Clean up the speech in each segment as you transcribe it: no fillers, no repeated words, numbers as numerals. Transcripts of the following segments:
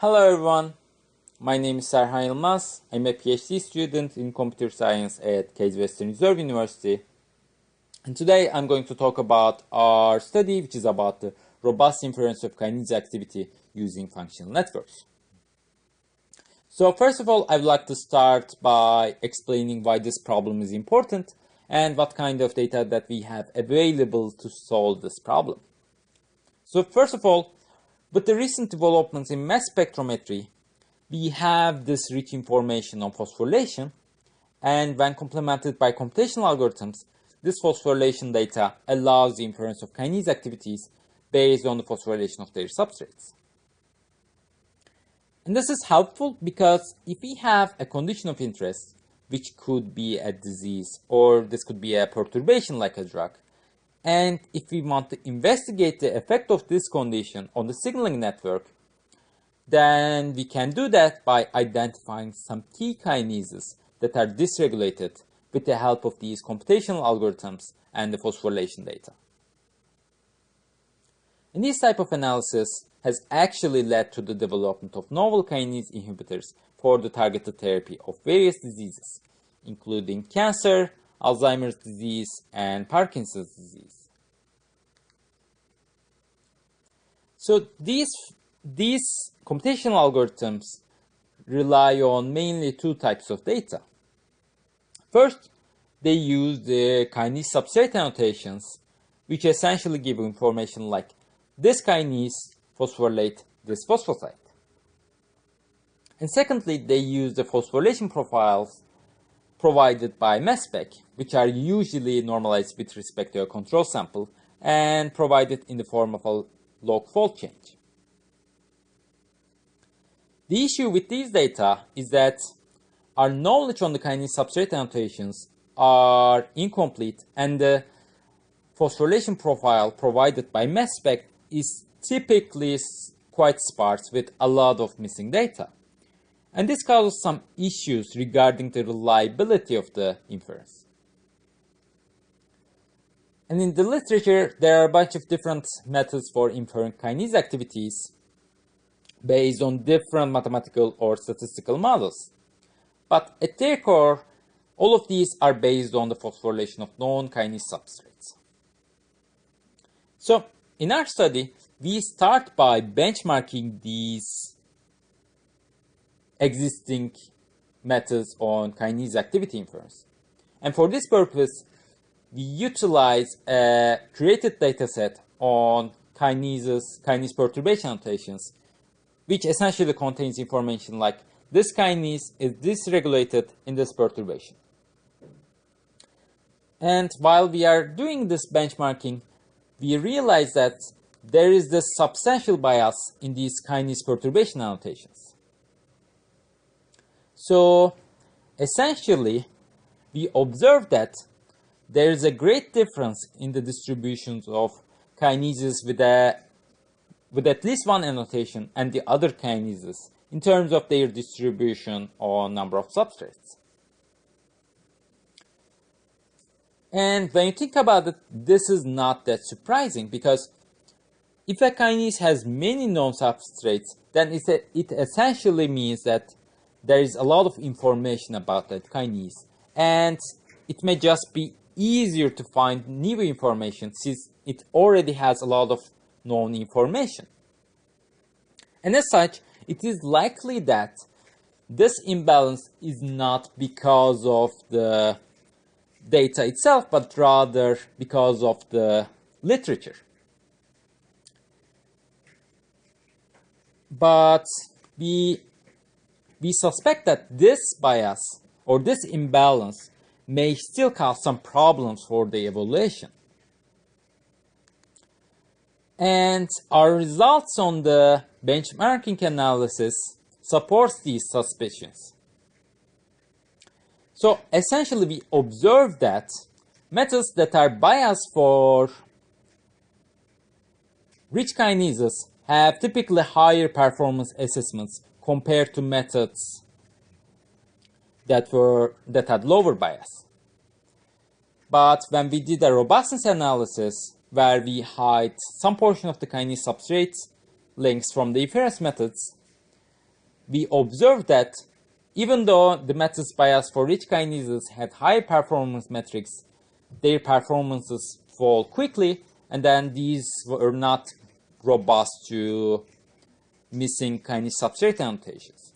Hello everyone, my name is Serhan Yılmaz. I'm a PhD student in computer science at Case Western Reserve University. And today I'm going to talk about our study, which is about the robust inference of kinase activity using functional networks. So first of all, I would like to start by explaining why this problem is important and what kind of data that we have available to solve this problem. So first of all, with the recent developments in mass spectrometry, we have this rich information on phosphorylation, and when complemented by computational algorithms, this phosphorylation data allows the inference of kinase activities based on the phosphorylation of their substrates. And this is helpful because if we have a condition of interest, which could be a disease or this could be a perturbation like a drug, and if we want to investigate the effect of this condition on the signaling network, then we can do that by identifying some key kinases that are dysregulated with the help of these computational algorithms and the phosphorylation data. And this type of analysis has actually led to the development of novel kinase inhibitors for the targeted therapy of various diseases, including cancer, Alzheimer's disease, and Parkinson's disease. So these computational algorithms rely on mainly two types of data. First, they use the kinase substrate annotations, which essentially give information like this kinase phosphorylate this phosphosite. And secondly, they use the phosphorylation profiles provided by mass spec, which are usually normalized with respect to a control sample and provided in the form of a log fold change. The issue with these data is that our knowledge on the kinase substrate annotations are incomplete, and the phosphorylation profile provided by mass spec is typically quite sparse with a lot of missing data. And this causes some issues regarding the reliability of the inference. And in the literature, there are a bunch of different methods for inferring kinase activities based on different mathematical or statistical models. But at their core, all of these are based on the phosphorylation of known kinase substrates. So in our study, we start by benchmarking these existing methods on kinase activity inference. And for this purpose, we utilize a created dataset on kinase perturbation annotations, which essentially contains information like this kinase is dysregulated in this perturbation. And while we are doing this benchmarking, we realize that there is this substantial bias in these kinase perturbation annotations. So essentially, we observe that there is a great difference in the distributions of kinases with at least one annotation and the other kinases in terms of their distribution on number of substrates. And when you think about it, this is not that surprising, because if a kinase has many known substrates, then it essentially means that there is a lot of information about that kinase, and it may just be easier to find new information since it already has a lot of known information. And as such, it is likely that this imbalance is not because of the data itself, but rather because of the literature. But we suspect that this bias or this imbalance may still cause some problems for the evaluation. And our results on the benchmarking analysis supports these suspicions. So essentially, we observe that methods that are biased for rich kinases have typically higher performance assessments compared to methods that had lower bias. But when we did a robustness analysis where we hide some portion of the kinase substrates links from the inference methods, we observed that even though the methods bias for rich kinases had high performance metrics, their performances fall quickly, and then these were not robust to missing kinase substrate annotations.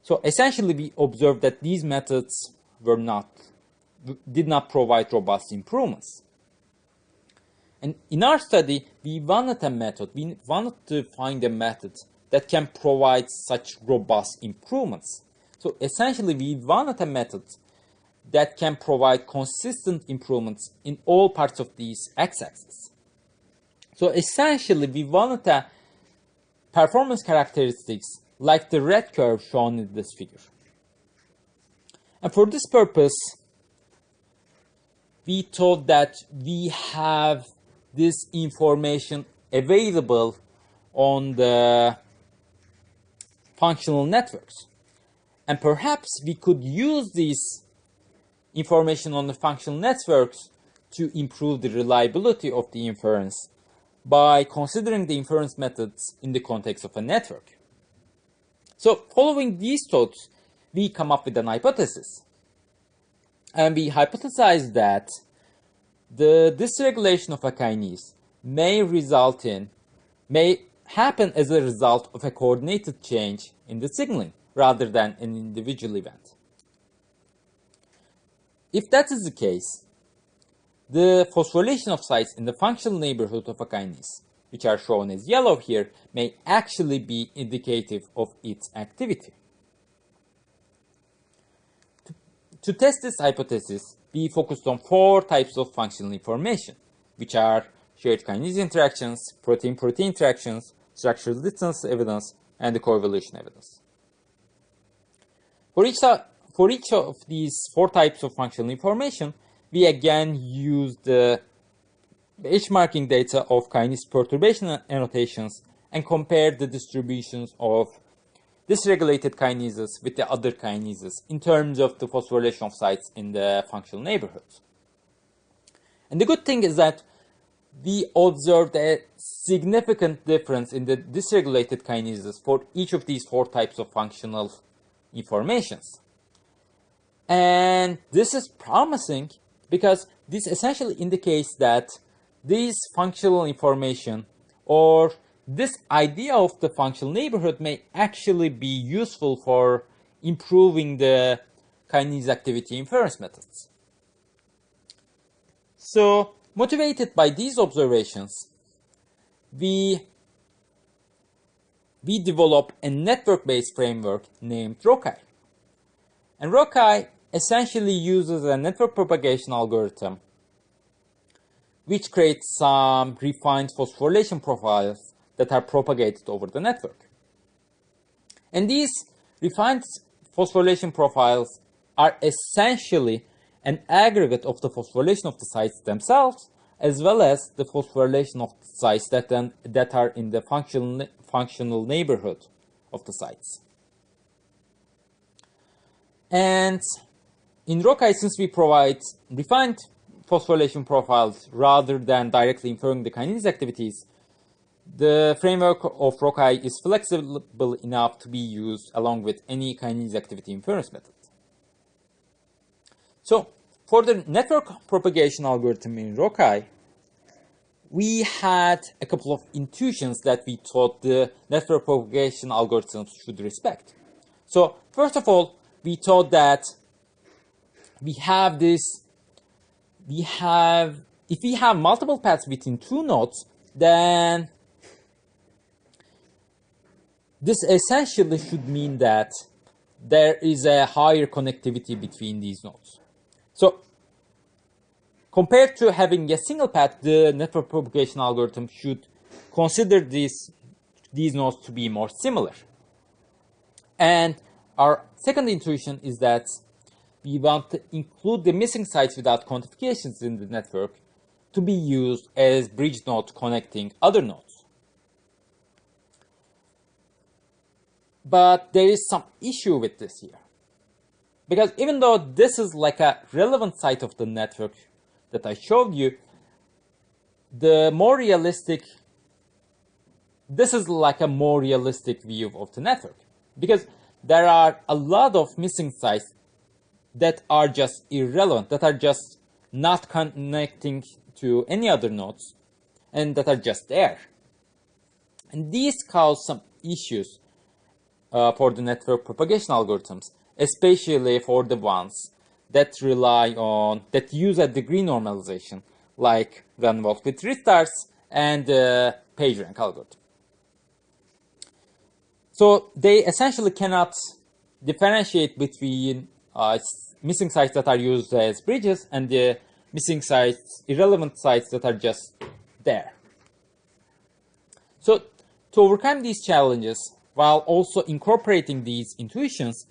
So essentially, we observed that these methods did not provide robust improvements. And in our study, we wanted to find a method that can provide such robust improvements. So essentially, we wanted a method that can provide consistent improvements in all parts of these x-axis. So essentially, we wanted a performance characteristics like the red curve shown in this figure. And for this purpose, we thought that we have this information available on the functional networks. And perhaps we could use this information on the functional networks to improve the reliability of the inference by considering the inference methods in the context of a network. So following these thoughts, we come up with an hypothesis. And we hypothesized that the dysregulation of a kinase may happen as a result of a coordinated change in the signaling rather than an individual event. If that is the case, the phosphorylation of sites in the functional neighborhood of a kinase, which are shown as yellow here, may actually be indicative of its activity. To test this hypothesis, we focused on 4 types of functional information, which are shared kinase interactions, protein-protein interactions, structural distance evidence, and the coevolution evidence. For each of these 4 types of functional information, we again used the benchmarking data of kinase perturbation annotations and compared the distributions of dysregulated kinases with the other kinases in terms of the phosphorylation of sites in the functional neighborhood. And the good thing is that we observed a significant difference in the dysregulated kinases for each of these 4 types of functional informations. And this is promising because this essentially indicates that this functional information or this idea of the functional neighborhood may actually be useful for improving the kinase activity inference methods. So, motivated by these observations, we developed a network-based framework named ROCI. And ROCI essentially uses a network propagation algorithm which creates some refined phosphorylation profiles that are propagated over the network. And these refined phosphorylation profiles are essentially an aggregate of the phosphorylation of the sites themselves, as well as the phosphorylation of the sites that are in the functional neighborhood of the sites. And in ROCI, since we provide refined phosphorylation profiles rather than directly inferring the kinase activities, the framework of ROCI is flexible enough to be used along with any kinase activity inference method. So, for the network propagation algorithm in ROCI, we had a couple of intuitions that we thought the network propagation algorithms should respect. So, first of all, we thought that if we have multiple paths between 2 nodes, then this essentially should mean that there is a higher connectivity between these nodes. So, compared to having a single path, the network propagation algorithm should consider these nodes to be more similar. And our second intuition is that we want to include the missing sites without quantifications in the network to be used as bridge nodes connecting other nodes. But there is some issue with this here. Because even though this is like a relevant site of the network that I showed you, this is like a more realistic view of the network. because there are a lot of missing sites that are just irrelevant, that are just not connecting to any other nodes, and that are just there. And these cause some issues for the network propagation algorithms, especially for the ones that that use a degree normalization, like when involved with restarts and the PageRank algorithm. So they essentially cannot differentiate between missing sites that are used as bridges and the missing sites, irrelevant sites that are just there. So to overcome these challenges, while also incorporating these intuitions,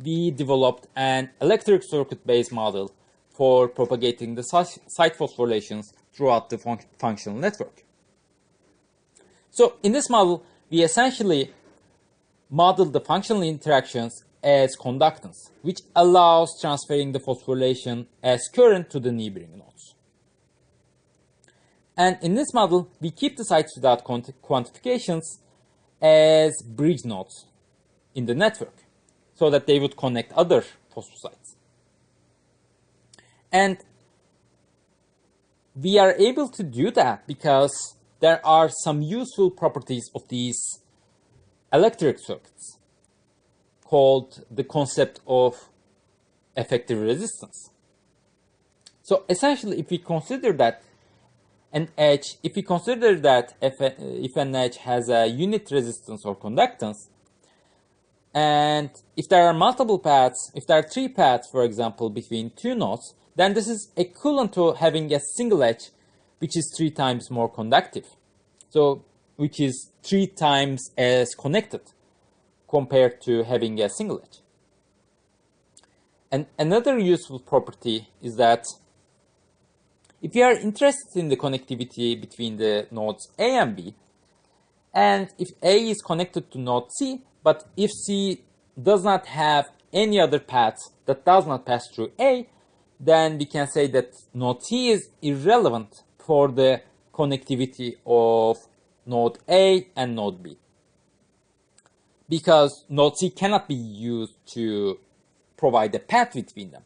we developed an electric circuit-based model for propagating the site phosphorylations throughout the functional network. So in this model, we essentially modeled the functional interactions as conductance, which allows transferring the phosphorylation as current to the neighboring nodes. And in this model, we keep the sites without quantifications as bridge nodes in the network, so that they would connect other phosphosites. And we are able to do that because there are some useful properties of these electric circuits called the concept of effective resistance. So essentially, if we consider that if an edge has a unit resistance or conductance, and if there are multiple paths, if there are 3 paths, for example, between 2 nodes, then this is equivalent to having a single edge, which is 3 times more conductive. So, which is 3 times as connected compared to having a single edge. And another useful property is that if we are interested in the connectivity between the nodes A and B, and if A is connected to node C, but if C does not have any other path that does not pass through A, then we can say that node C is irrelevant for the connectivity of node A and node B, because node C cannot be used to provide a path between them.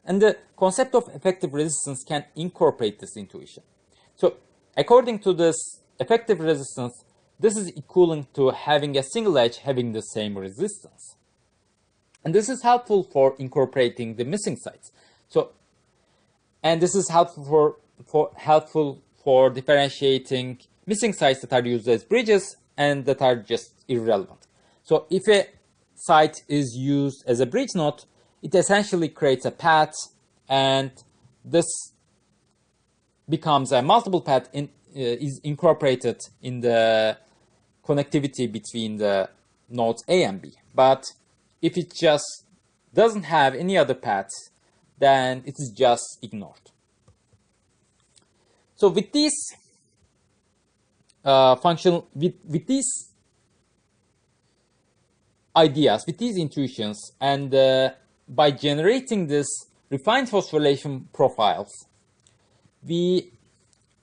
And the concept of effective resistance can incorporate this intuition. So according to this effective resistance, this is equivalent to having a single edge having the same resistance. And this is helpful for incorporating the missing sites. And this is helpful for differentiating missing sites that are used as bridges and that are just irrelevant. So if a site is used as a bridge node, it essentially creates a path, and this becomes a multiple path is incorporated in the connectivity between the nodes A and B. But if it just doesn't have any other paths, then it is just ignored. So with these with these ideas, with these intuitions, and by generating this refined phosphorylation profiles, we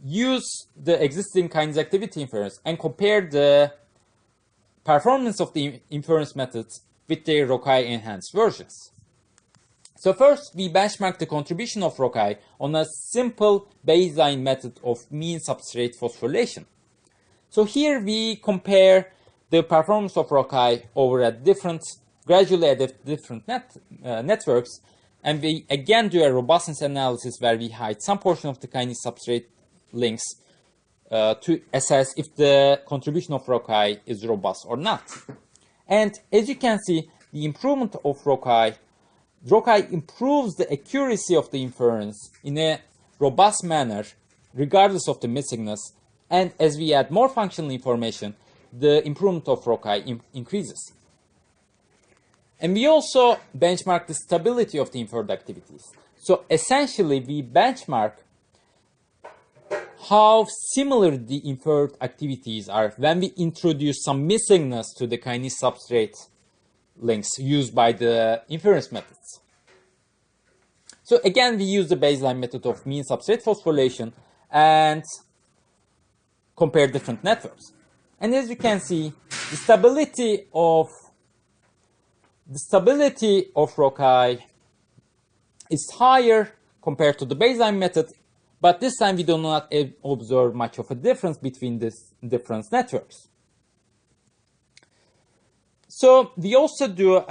use the existing kinase activity inference and compare the performance of the inference methods with their Rocaille enhanced versions. So first, we benchmark the contribution of Rocaille on a simple baseline method of mean substrate phosphorylation. So here we compare the performance of Rocaille over gradually at different networks, and we again do a robustness analysis where we hide some portion of the kinase substrate links to assess if the contribution of Rocaille is robust or not. And as you can see, the improvement of Rocaille improves the accuracy of the inference in a robust manner, regardless of the missingness. And as we add more functional information, the improvement of Rocaille increases. And we also benchmark the stability of the inferred activities. So essentially, we benchmark how similar the inferred activities are when we introduce some missingness to the kinase substrate links used by the inference methods. So again, we use the baseline method of mean substrate phosphorylation and compare different networks. And as you can see, the stability of the stability of ROCI is higher compared to the baseline method, but this time we do not observe much of a difference between these different networks. So we also do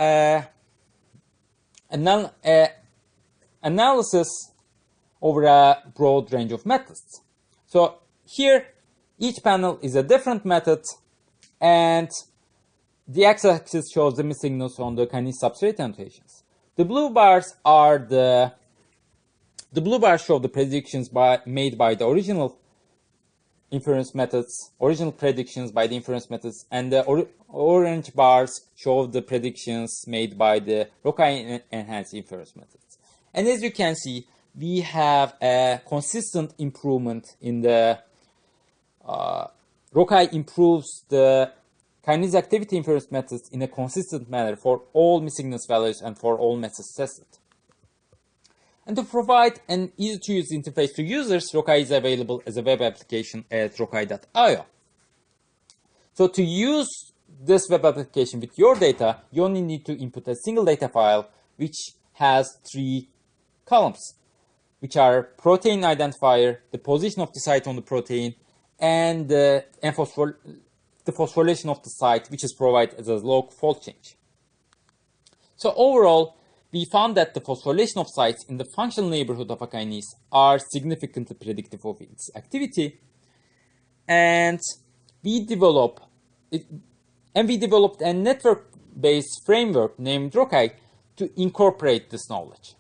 analysis over a broad range of methods. So here, each panel is a different method, and the x-axis shows the signals on the kinase substrate annotations. The blue bars show the predictions made by the original inference methods, original predictions by the inference methods, and the orange bars show the predictions made by the ROCI enhanced inference methods. And as you can see, we have a consistent improvement in the ROCI improves the kinase activity inference methods in a consistent manner for all missingness values and for all methods tested. And to provide an easy-to-use interface to users, ROCI is available as a web application at roci.io. So to use this web application with your data, you only need to input a single data file which has 3 columns, which are protein identifier, the position of the site on the protein, and the phosphorylation of the site, which is provided as a log fold change. So overall, we found that the phosphorylation of sites in the functional neighborhood of a kinase are significantly predictive of its activity, and we developed a network-based framework named ROCI to incorporate this knowledge.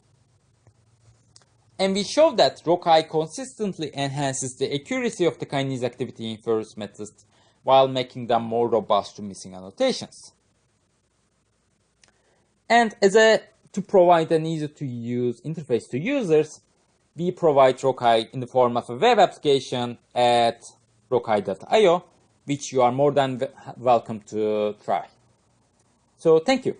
And we showed that ROCI consistently enhances the accuracy of the kinase activity inference methods while making them more robust to missing annotations. And to provide an easy-to-use interface to users, we provide ROCI in the form of a web application at roci.io, which you are more than welcome to try. So thank you.